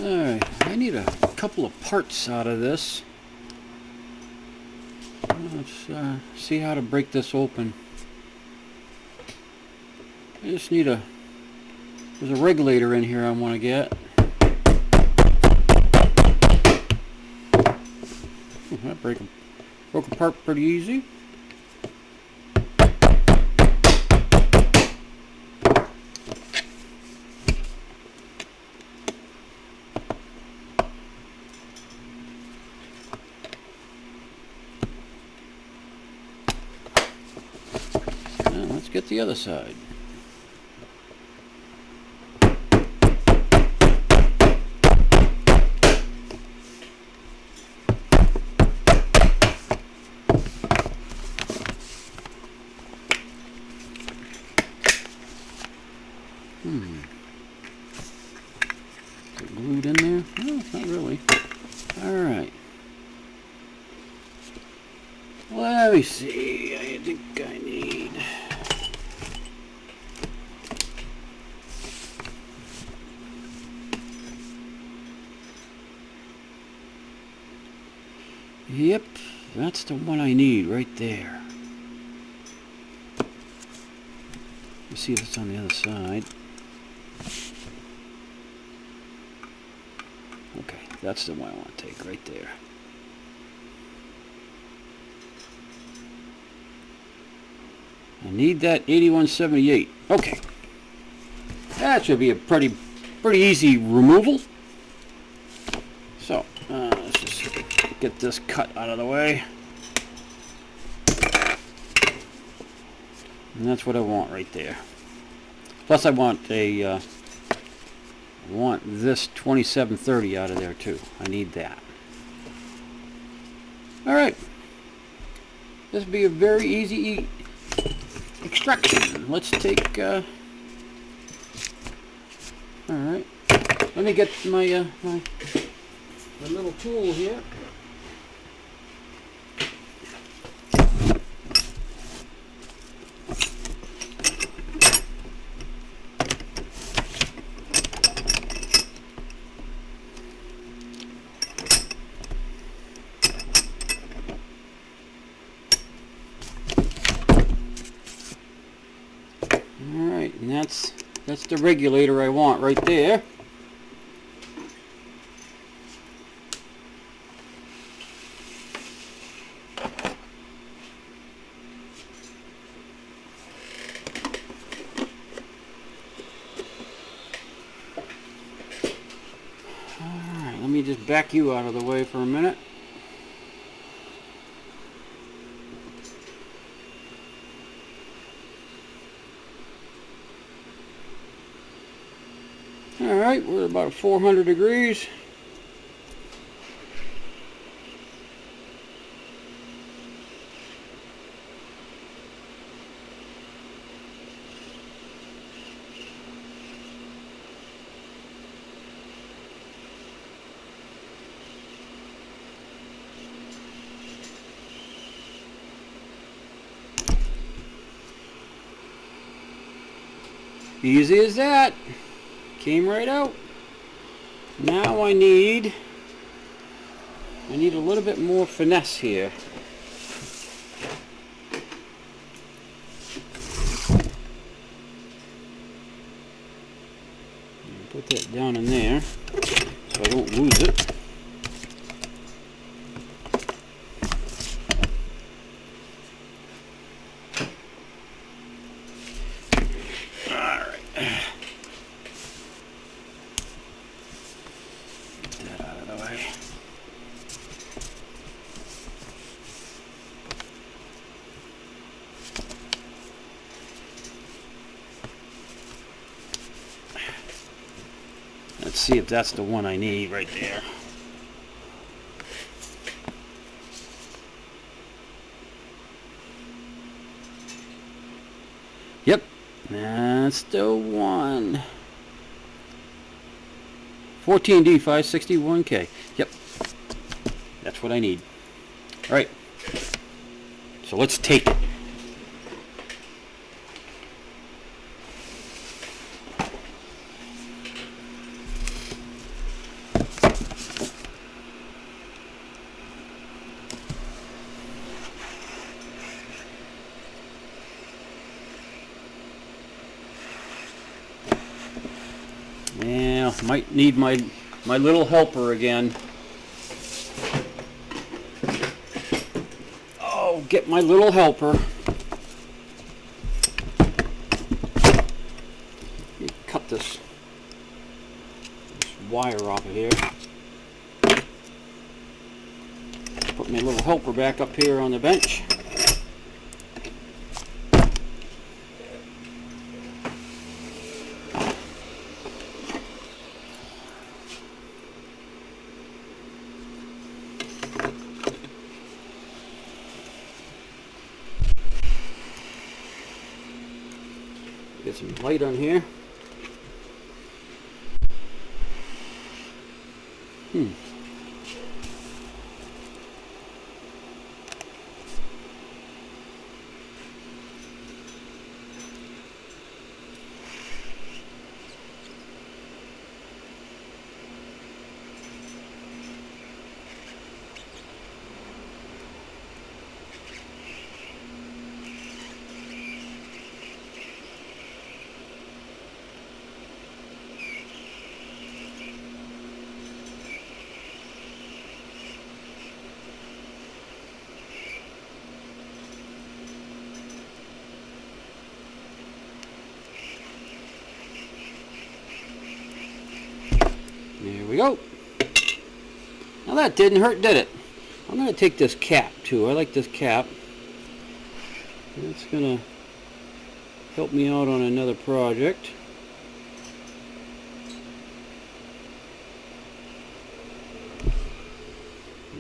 Alright, I need a couple of parts out of this. Let's see how to break this open. I just need there's a regulator in here I want to get. That broke apart pretty easy. Now let's get the other side. Is it glued in there? No, not really. Alright. Let me see. I think I need... Yep, that's the one I need right there. Let's see if it's on the other side. Okay, that's the one I want to take right there. I need that 8178. Okay. That should be a pretty easy removal. So, let's just get this cut out of the way. And that's what I want right there. Plus I want this 2730 out of there too. I need that. Alright. This will be a very easy extraction. Let's take alright. Let me get my my little tool here. Alright, and that's the regulator I want right there. Alright, let me just back you out of the way for a minute. Alright, we're about 400 degrees. Easy as that. Came right out. Now I need a little bit more finesse here. Put that down in there so I don't lose it. Let's see if that's the one I need right there. Yep, that's the one. 14D561K. Yep, that's what I need. All right, so let's take it. Yeah, might need my little helper again. Oh, get my little helper. Cut this wire off of here. Put my little helper back up here on the bench. Get some light on here. There we go. Now that didn't hurt, did it? I'm going to take this cap too. I like this cap. It's going to help me out on another project.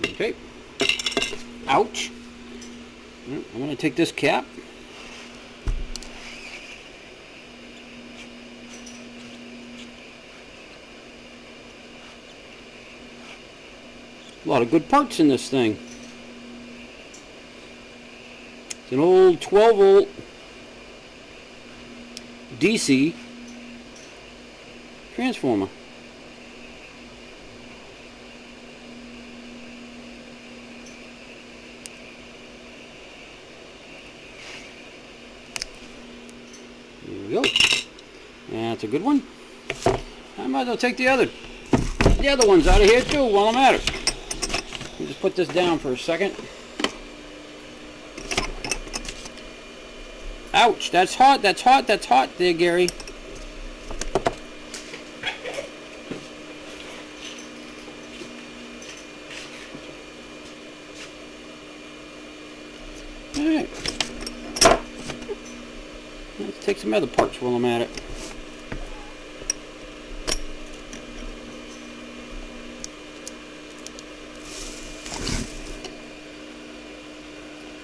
Okay. Ouch. I'm going to take this cap. A lot of good parts in this thing. It's an old 12 volt DC transformer. There we go. That's a good one. I might as well take the other ones out of here too while I'm at it. Let me just put this down for a second. Ouch, that's hot, that's hot, that's hot there, Gary. Alright. Let's take some other parts while I'm at it.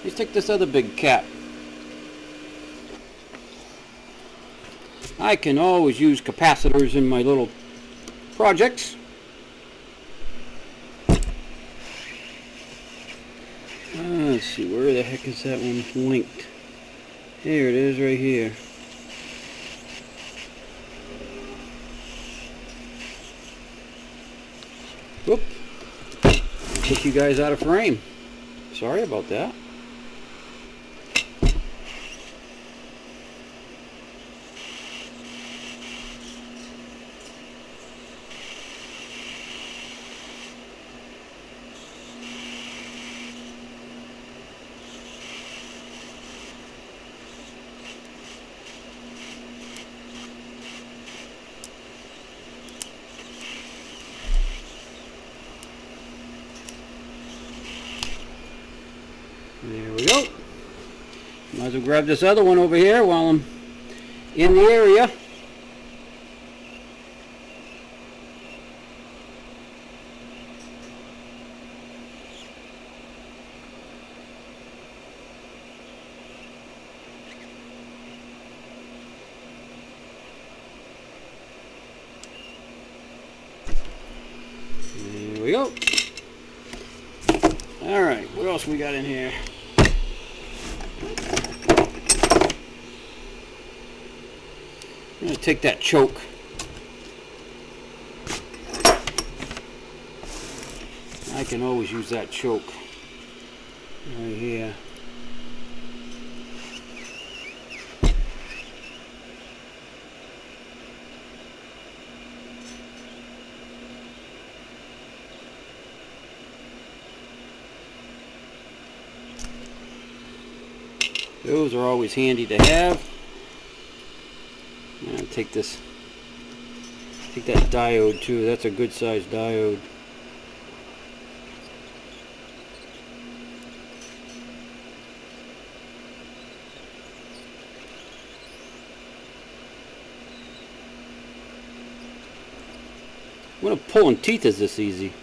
Let's take this other big cap. I can always use capacitors in my little projects. Let's see, where the heck is that one linked? Here it is, right here. Whoop. Took you guys out of frame. Sorry about that. There we go. Might as well grab this other one over here while I'm in the area. There we go. Alright, what else we got in here? I'm going to take that choke. I can always use that choke right here. Those are always handy to have. I'm gonna take that diode too. That's a good sized diode. What a pulling teeth is this easy?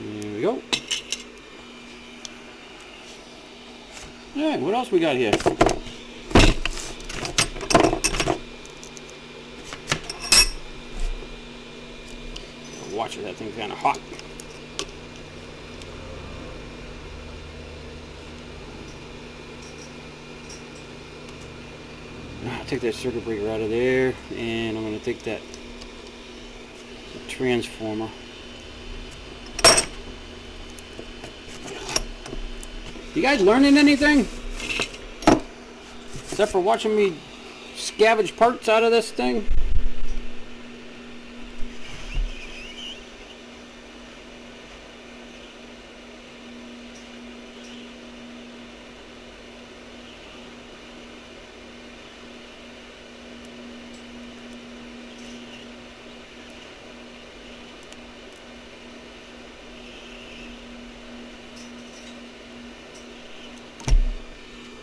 There we go. Alright, what else we got here? Watch it, that thing's kind of hot. I'll take that circuit breaker out of there, and I'm going to take that transformer. You guys learning anything? Except for watching me scavenge parts out of this thing?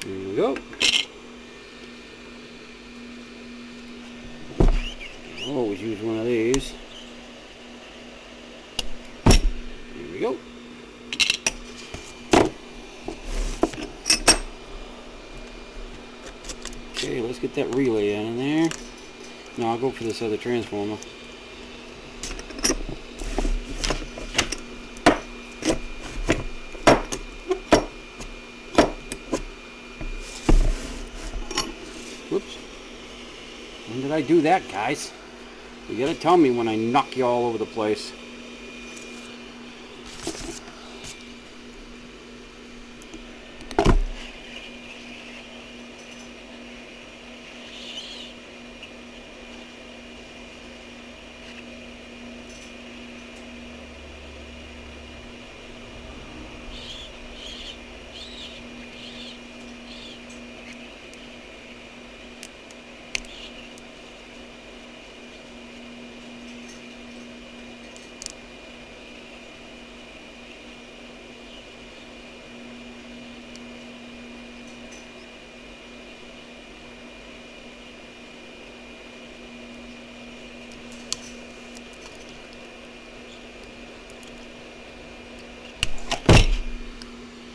There we go. I'll always use one of these. There we go. Okay, let's get that relay out in there. Now I'll go for this other transformer. Whoops. When did I do that, guys? You gotta tell me when I knock you all over the place.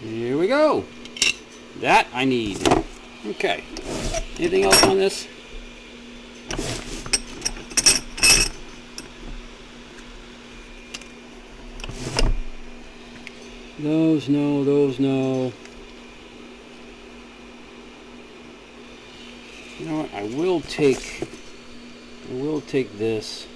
Here we go. That I need. Okay. Anything else on this? Those no, those no. You know what? I will take this.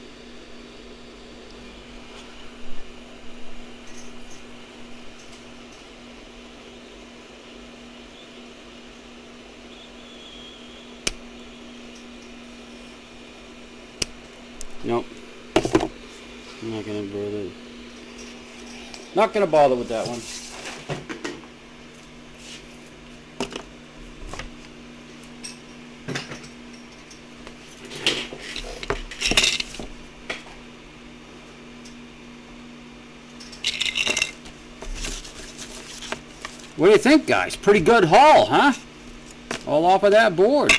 Nope. I'm not gonna bother. Not gonna bother with that one. What do you think, guys? Pretty good haul, huh? All off of that board.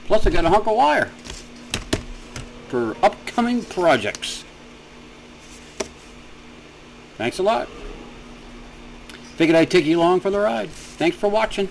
Plus I got a hunk of wire for upcoming projects. Thanks a lot. Figured I'd take you along for the ride. Thanks for watching.